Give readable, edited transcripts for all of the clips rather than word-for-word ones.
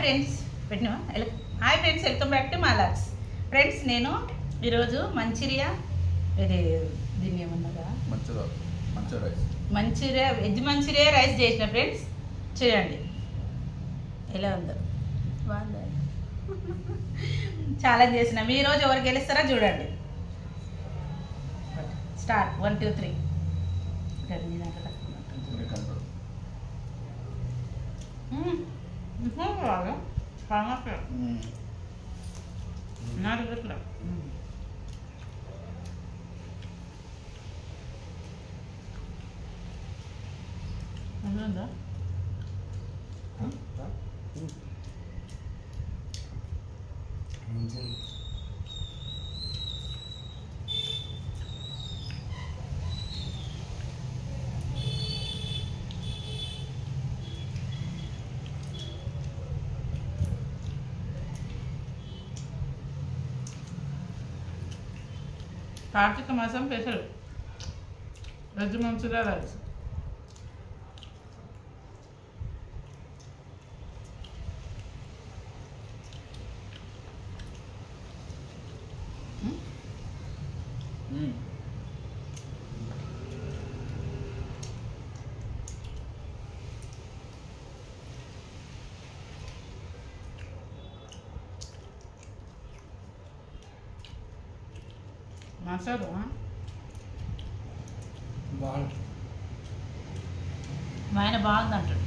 Friends hi friends, welcome back to మాలాక్స్. Friends, నేను ఈరోజు ఇది దీన్ని ఏమన్నదా వెజ్ మంచూరియా రైస్ చేసిన. ఫ్రెండ్స్ చూడండి ఎలా ఉందో, బాగుందా? ఛాలెంజ్ చేసిన. మీ రోజు ఎవరు గెలుస్తారో చూడండి. స్టార్ట్ 1 2 3. కార్తీక మాసం special veg manchurian rice. Masala మా ఆయన బాగుంది అంటాడు.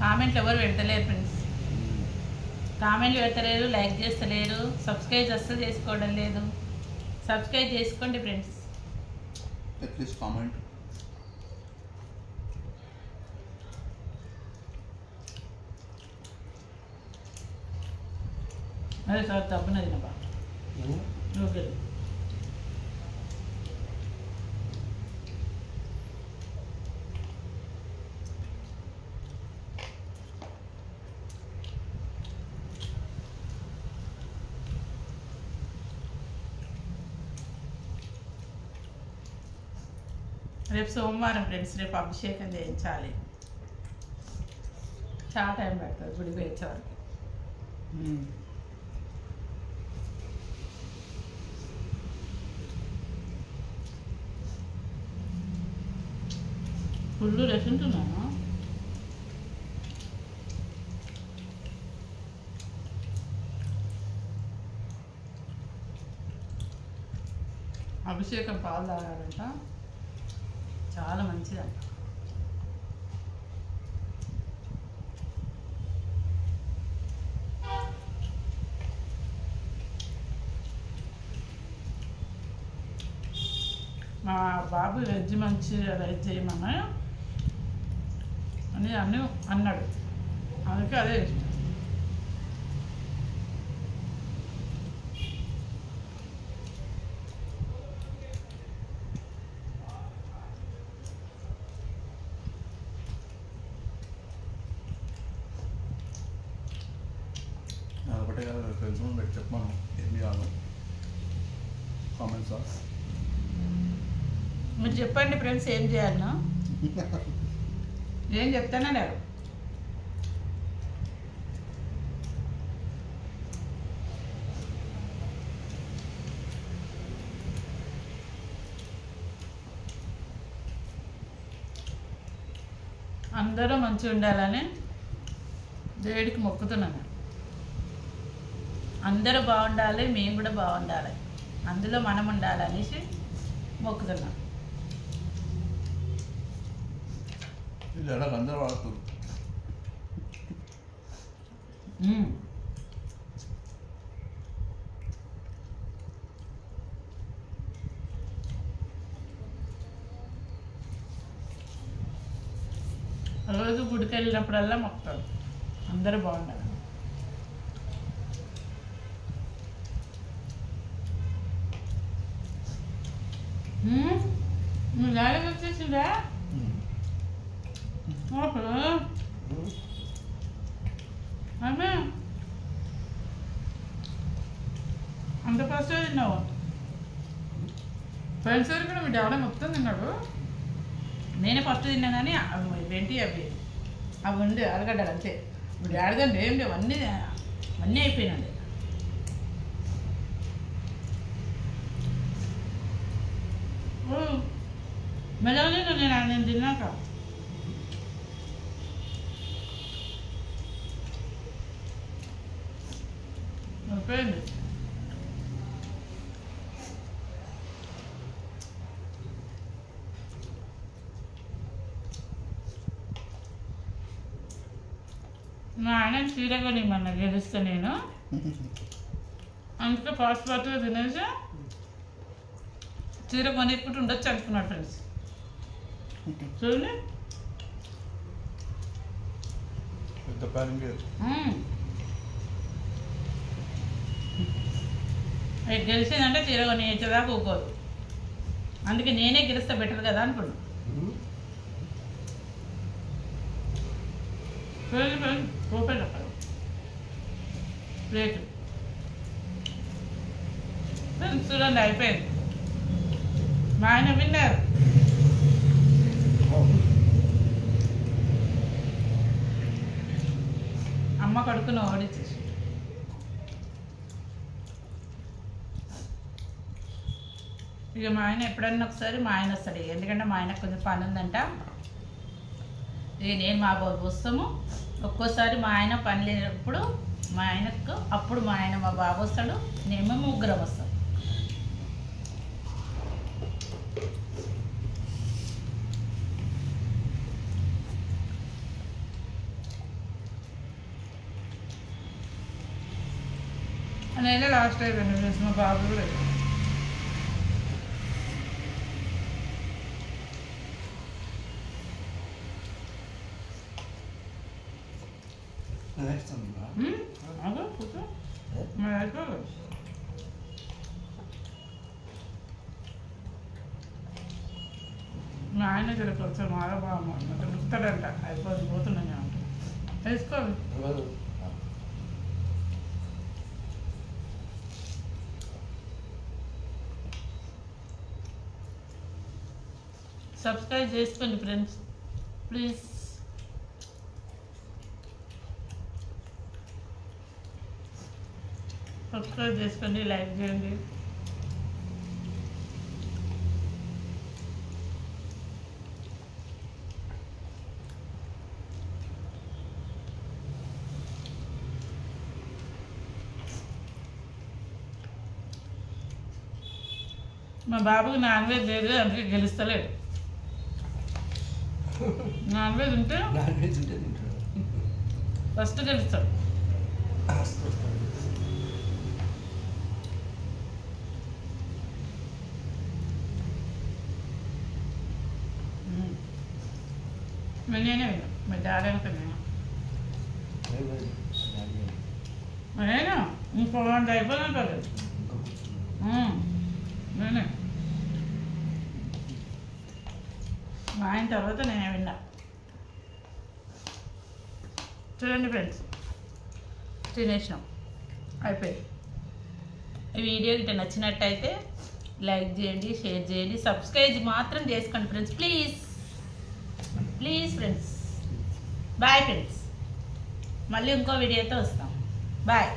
కామెంట్లు ఎవరు పెడతలేరు ఫ్రెండ్స్. కామెంట్లు పెడతలేరు, లైక్ చేస్తలేరు, సబ్స్క్రైబ్ అస్సలు చేసుకోవడం లేదు. సబ్స్క్రైబ్ చేసుకోండి ఫ్రెండ్స్. Please comment. అదే సార్ తప్పునది నా ఓకే. రేపు సోమవారం ఫ్రెండ్స్, రేపు అభిషేకం చేయించాలి. చాలా టైం పడుతుంది గుడికి వచ్చేవరకు. ఫుల్ రష్ ఉంటున్నాను. అభిషేకం పాలు తాగాలంట, చాలా మంచిదంట. మా బాబు వెజ్ మంచూరియా రైస్ చేయమన్నా అని అన్నాడు, అందుకే అదే ఇష్టం. ఒకటే కాదు, ఫ్రెండ్స్ పెట్టి చెప్పాను ఏమి కాదు. కామెంట్స్ మీరు చెప్పండి ఫ్రెండ్స్, ఏం చేయాలన్నా ఏం చెప్తానే లేరు. అందరూ మంచిగా ఉండాలని దేవుడికి మొక్కుతున్నాను. అందరూ బాగుండాలి, మేము కూడా బాగుండాలి, అందులో మనం ఉండాలనేసి మొక్కుతున్నాం. అందరూ వాడుతారు. రోజు గుడికి వెళ్ళినప్పుడల్లా మొక్కుతాడు అందరూ బాగుండాలి. మీ డాడీ వచ్చేసిందా? ఓహో అమ్మే అంత ఫస్ట్ తిన్నావు పోయినసారి కూడా మీ డాడీ మొత్తం తిన్నాడు. నేనే ఫస్ట్ తిన్నా కానీ ఏంటి అవి అవి ఉండే అరగడ్డలు అంతే. ఇప్పుడు డాడీదంటే ఏం లేవు అన్నీ అన్నీ అయిపోయినండి. మెల్లగానే నేను తిన్నాక అయిపోయింది. మా ఆయన చీర కొనిమ్మన్నా గెలిస్తే నేను అందుకే ఫాస్ట్ ఫాస్ట్గా తినేసి చీర కొనేసుకుంటూ ఉండొచ్చు అనుకున్నాడు ఫ్రెండ్స్. చూడండి పెద్ద ప్యానింగ్ గెలిచిందంటే చీర కొనిచ్చేదాకా ఊకోదు. అందుకే నేనే గెలిస్తే బెటర్ కదా అనుకున్నాను. రూపాయలు అక్కడ రేటు ఫ్రెండ్స్ చూడండి అయిపోయింది. మా ఆయన విన్నారు. అమ్మ కడుక్కుని ఓడిచ్చేసి ఇక మా ఆయన ఎప్పుడన్నా ఒకసారి మా ఆయన వస్తాడు. ఎందుకంటే మా ఆయనకు కొంచెం పని ఉందంట. ఇక నేను మా బాబు వస్తాము. ఒక్కోసారి మా ఆయన పని లేనప్పుడు మా ఆయనకు అప్పుడు మా ఆయన మా బాబు వస్తాడు. మేము ముగ్గురం వస్తాం. నేనే లాస్ట్ అయిపోయింది మా బాబు కూడా. అదో కూర్చో మరి అయిపోలేదు. మా ఆయన ఇక్కడ కొంచెం బాగా వస్తాడంట. అయిపోతుంది పోతున్నాను అంట వేసుకోవాలి. సబ్స్క్రైబ్ చేసుకోండి ఫ్రెండ్స్ ప్లీజ్. సబ్స్క్రైబ్ చేసుకోండి, లైక్ చేయండి. మా బాబుకి నాన్ వెజ్ లేదు అందుకే గెలుస్తలేడు. నాన్ వెజ్ ఉంటే ఫస్ట్ గెలుస్తాడు. నేనే విన్నా మా డాడీ అనుకున్నాను. నేనే ఇంకో వంట అయిపోయినట్టు నేనే మా ఆయన తర్వాత నేనే విన్నా. చూడండి ఫ్రెండ్స్ తినేసినాం అయిపోయింది. ఈ వీడియో గిట్ట నచ్చినట్టయితే లైక్ చేయండి, షేర్ చేయండి, సబ్స్క్రైబ్ మాత్రం చేసుకోండి friends please please friends. Bye friends, మళ్ళీ ఇంకో వీడియోతో వస్తాం. బాయ్.